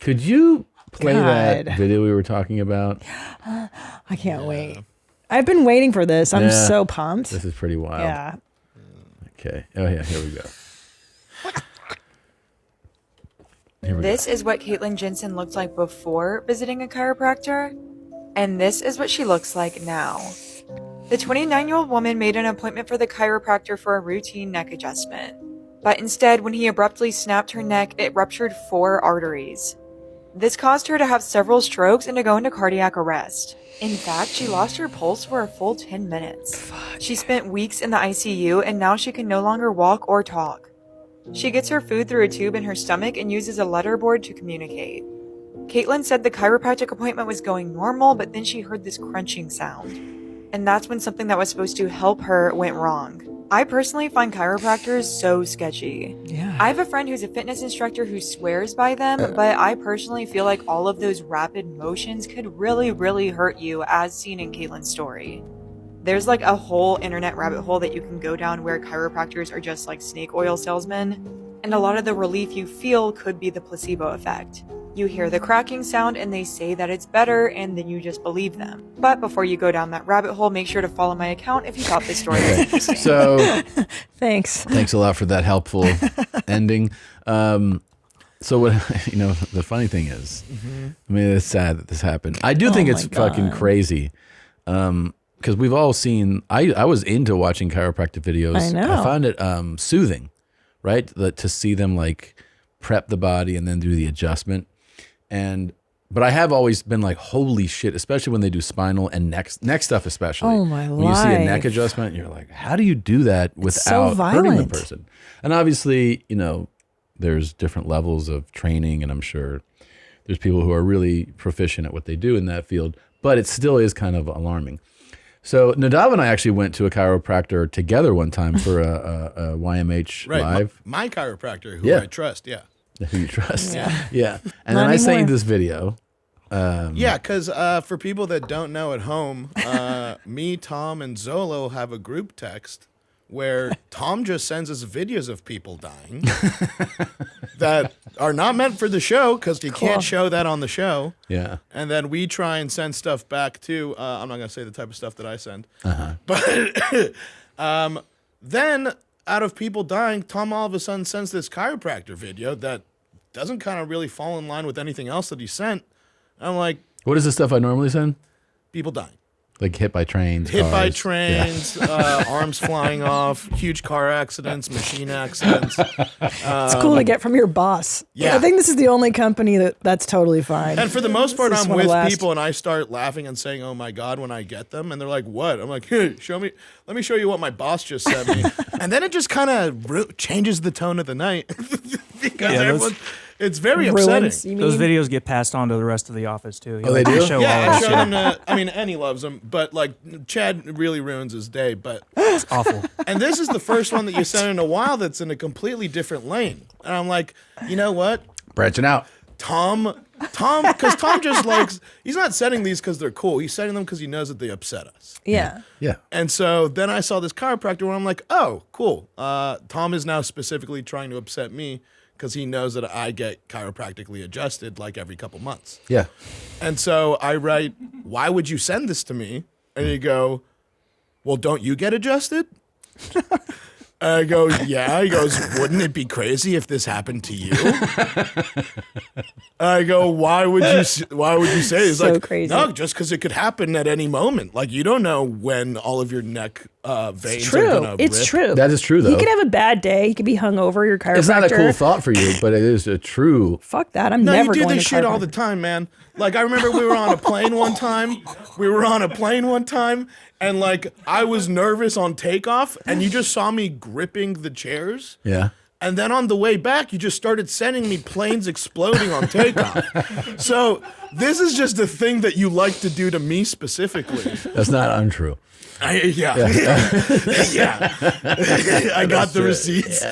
Could you play that video we were talking about? I can't wait. I've been waiting for this. I'm so pumped. This is pretty wild. Yeah. Okay. Oh, yeah. Here we go. This is what Caitlin Jensen looked like before visiting a chiropractor, and this is what she looks like now. The 29-year-old woman made an appointment for the chiropractor for a routine neck adjustment. But instead, when he abruptly snapped her neck, it ruptured 4 arteries. This caused her to have several strokes and to go into cardiac arrest. In fact, she lost her pulse for a full 10 minutes. She spent weeks in the ICU, and now she can no longer walk or talk. She gets her food through a tube in her stomach and uses a letterboard to communicate. Caitlin said the chiropractic appointment was going normal, but then she heard this crunching sound. And that's when something that was supposed to help her went wrong. I personally find chiropractors so sketchy. Yeah. I have a friend who's a fitness instructor who swears by them, but I personally feel like all of those rapid motions could really, really hurt you, as seen in Caitlin's story. There's like a whole internet rabbit hole that you can go down where chiropractors are just like snake oil salesmen, and a lot of the relief you feel could be the placebo effect. You hear the cracking sound and they say that it's better, and then you just believe them. But before you go down that rabbit hole, make sure to follow my account if you thought this story was interesting. So Thanks a lot for that helpful ending. So what, the funny thing is, I mean, it's sad that this happened. I do think it's fucking crazy. Because we've all seen, I was into watching chiropractic videos. I know. I found it soothing, right? To see them like prep the body and then do the adjustment. But I have always been like, holy shit, especially when they do spinal and neck stuff, especially. Oh my When you see a neck life. adjustment, you're like, how do you do that so without hurting the violent. person? And obviously, there's different levels of training, and I'm sure there's people who are really proficient at what they do in that field, but it still is kind of alarming. So Nadav and I actually went to a chiropractor together one time for a YMH Live. My chiropractor, who I trust, Who you trust. Yeah. Yeah. And Not then I sent you anymore. this video. Yeah, because for people that don't know at home, me, Tom, and Zolo have a group text where Tom just sends us videos of people dying that are not meant for the show because you can't show that on the show. Yeah. And then we try and send stuff back too. I'm not going to say the type of stuff that I send. But then out of people dying, Tom all of a sudden sends this chiropractor video that doesn't kind of really fall in line with anything else that he sent. I'm like, What is the stuff I normally send? people dying. Like hit by trains. Hit by cars. trains, arms flying off, huge car accidents, machine accidents. It's cool to get from your boss. Yeah. I think this is the only company that's totally fine. And for the most part, This is I'm one of with the last. people and I start laughing and saying, oh my God, when I get them. And they're like, what? I'm like, hey, let me show you what my boss just sent me. And then it just kind of changes the tone of the night. Because it's very upsetting. Ruins, you Those mean? videos get passed on to the rest of the office too. Oh, they do? Show Yeah, all I that show shit. them and he loves them, but like Chad really ruins his day. But It's awful. and this is the first one that you sent in a while that's in a completely different lane. And I'm like, you know what? Branching out. Tom, because Tom just likes, he's not sending these because they're cool. He's sending them because he knows that they upset us. Yeah. Yeah. And so then I saw this chiropractor where I'm like, oh, cool. Tom is now specifically trying to upset me because he knows that I get chiropractically adjusted like every couple months. Yeah. And so I write, why would you send this to me? And you go, well, don't you get adjusted? I go, yeah. He goes, wouldn't it be crazy if this happened to you? I go, why would you say? He's So like, crazy. no, just because it could happen at any moment. Like you don't know when all of your neck veins It's are true. gonna It's rip. true. That is true, though. You could have a bad day. You could be hungover. Your chiropractor. It's not a cool thought for you, but it is a true. Fuck that. I'm No, never you do going this to shit all the chiropractor. time, man. Like I remember we were on a plane one time. And like I was nervous on takeoff, and you just saw me gripping the chairs. Yeah. And then on the way back, you just started sending me planes exploding on takeoff. So this is just a thing that you like to do to me specifically. That's not untrue. Yeah. I got the receipts.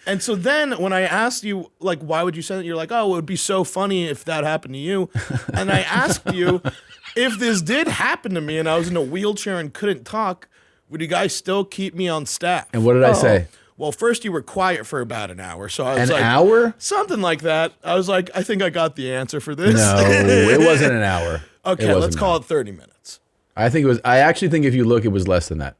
And so then when I asked you, like, why would you send it? You're like, oh, it would be so funny if that happened to you. And I asked you, if this did happen to me and I was in a wheelchair and couldn't talk, would you guys still keep me on staff? And what did I say? Well, first you were quiet for about an hour. So I was An like, hour? something like that. I was like, I think I got the answer for this. No, it wasn't an hour. Okay, let's call it 30 minutes. I actually think if you look, it was less than that.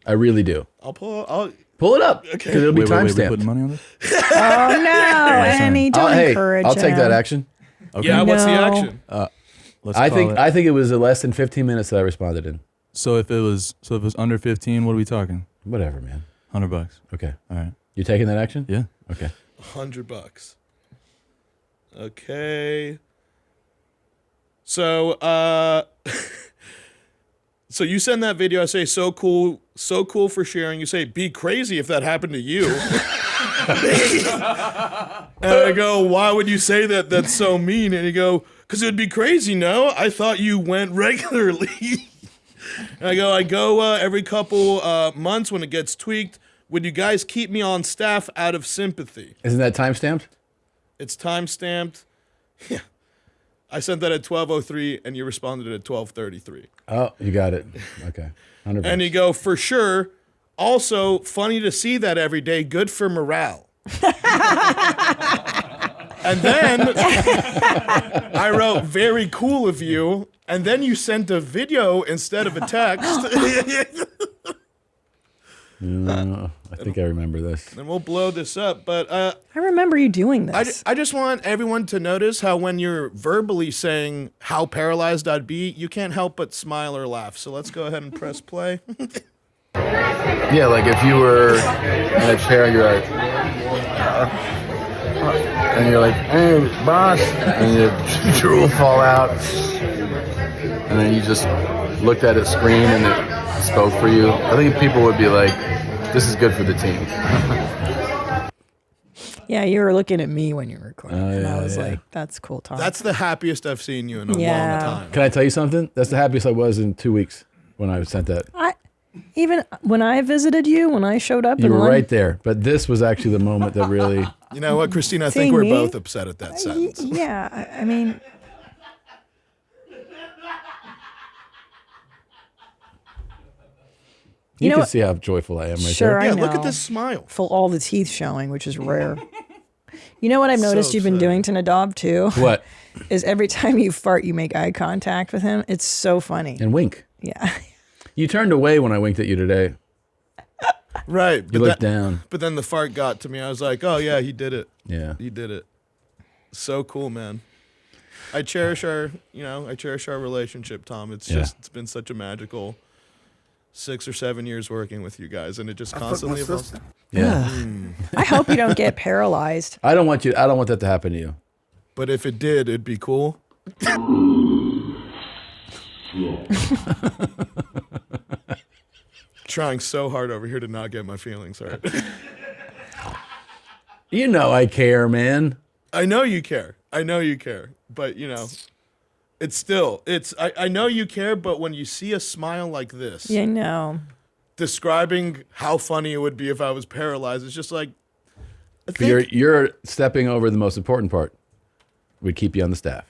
I really do. I'll pull it up. Okay. Because it'll be Wait, we timestamped. putting money on this? Oh no, Annie, don't encourage I'll take him. that action. Okay. Yeah, what's the No. action? I think it was less than 15 minutes that I responded in. So if it was under 15, what are we talking? Whatever, man. $100. Okay. All right. You taking that action? Yeah. Okay. $100. Okay. So, so you send that video. I say, so cool for sharing. You say, be crazy if that happened to you. And I go, why would you say that? That's so mean. And you go, because it would be crazy. No, I thought you went regularly. And I go every couple months when it gets tweaked. Would you guys keep me on staff out of sympathy? Isn't that timestamped? It's time-stamped. Yeah. I sent that at 12:03, and you responded at 12:33. Oh, you got it. Okay. 100%. And you go, for sure. Also, funny to see that every day. Good for morale. And then I wrote, very cool of you. And then you sent a video instead of a text. I think I remember this. And we'll blow this up. But I remember you doing this. I just want everyone to notice how when you're verbally saying how paralyzed I'd be, you can't help but smile or laugh. So let's go ahead and press play. Yeah, like if you were in a chair, you're like, and you're like, hey, boss, and your drool fall out, and then you just looked at a screen and it spoke for you. I think people would be like, this is good for the team. Yeah, you were looking at me when you were recording, and I was yeah. like, "That's cool, Tom." That's the happiest I've seen you in a long time. Can I tell you something? That's the happiest I was in 2 weeks when I sent that. Even when I visited you, when I showed up, You in were London, right there, but this was actually the moment that really. You know what, Christina? I Seeing think we're me? both upset at that sentence. Yeah, I mean, You know can what? see how joyful I am right Sure, there. I Yeah, look know. at this smile. full all the teeth showing, which is rare. You know what I've noticed So you've been doing to Nadav too? What? Is every time you fart, you make eye contact with him. It's so funny. And wink. Yeah. You turned away when I winked at you today. Right. You looked down. But then the fart got to me. I was like, oh, yeah, he did it. Yeah. He did it. So cool, man. I cherish our relationship, Tom. It's it's been such a magical 6 or 7 years working with you guys, and it just constantly evolves. Yeah. I hope you don't get paralyzed. I don't want that to happen to you. But if it did, it'd be cool. Trying so hard over here to not get my feelings hurt. You know I care, man. I know you care. But, I know you care, but when you see a smile like this, Yeah, no. describing how funny it would be if I was paralyzed, it's just like, I But think, you're stepping over the most important part. We'd keep you on the staff.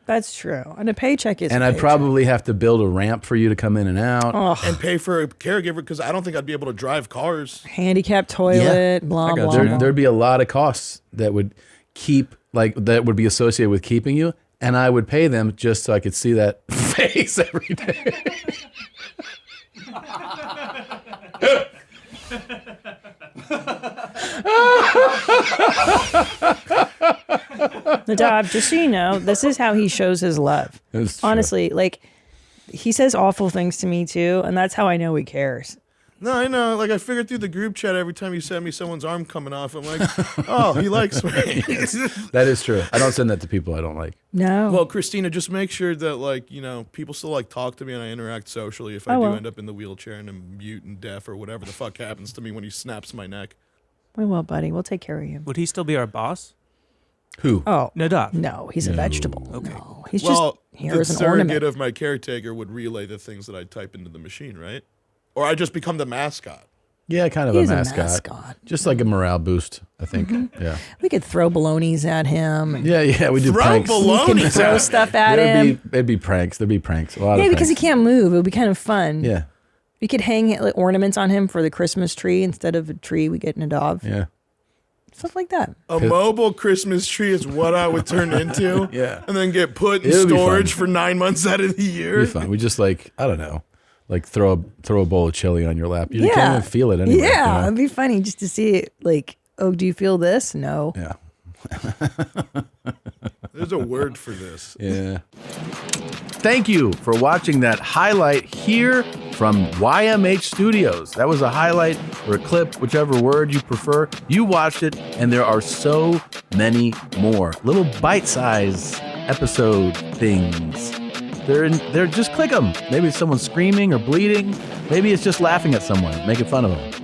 That's true. And a paycheck is And a I'd paycheck. probably have to build a ramp for you to come in and out. and pay for a caregiver because I don't think I'd be able to drive cars. Handicapped toilet, blah, blah, blah. There'd be a lot of costs that would that would be associated with keeping you, and I would pay them just so I could see that face every day. Nadav, just so you know, this is how he shows his love. It's true. Honestly, like, he says awful things to me too, and that's how I know he cares. No, I know. Like, I figured through the group chat every time you send me someone's arm coming off, I'm like, oh, he likes me. That is true. I don't send that to people I don't like. No. Well, Christina, just make sure that, people still, talk to me and I interact socially if I do end up in the wheelchair and I'm mute and deaf or whatever the fuck happens to me when he snaps my neck. We will, buddy. We'll take care of you. Would he still be our boss? Who? Oh, Nadav. no, he's a vegetable. Okay. No, he's Well, just here the as an surrogate ornament. of my caretaker would relay the things that I type into the machine, right? Or I just become the mascot. Yeah, kind of He's a a mascot. mascot. Just like a morale boost, I think. Yeah. We could throw balonies at him. And Yeah, we do Throw pranks. we baloney. can throw stuff at him. There'd be pranks. There'd be pranks. A lot Yeah, of because he pranks. can't move. It would be kind of fun. Yeah. We could hang ornaments on him for the Christmas tree instead of a tree. We get Nadav. Yeah. Stuff like that. A mobile Christmas tree is what I would turn into. Yeah. And then get put in It would be storage fun. for 9 months out of the It'd year. be fun. We just like, I don't know, like throw a bowl of chili on your lap. You can't even feel it anyway. Yeah, you know? it'd be funny just to see it. Like, oh, do you feel this? No. Yeah. There's a word for this. Yeah. Thank you for watching that highlight here from YMH Studios. That was a highlight or a clip, whichever word you prefer. You watched it, and there are so many more little bite-sized episode things. They're just click them. Maybe it's someone screaming or bleeding. Maybe it's just laughing at someone, making fun of them.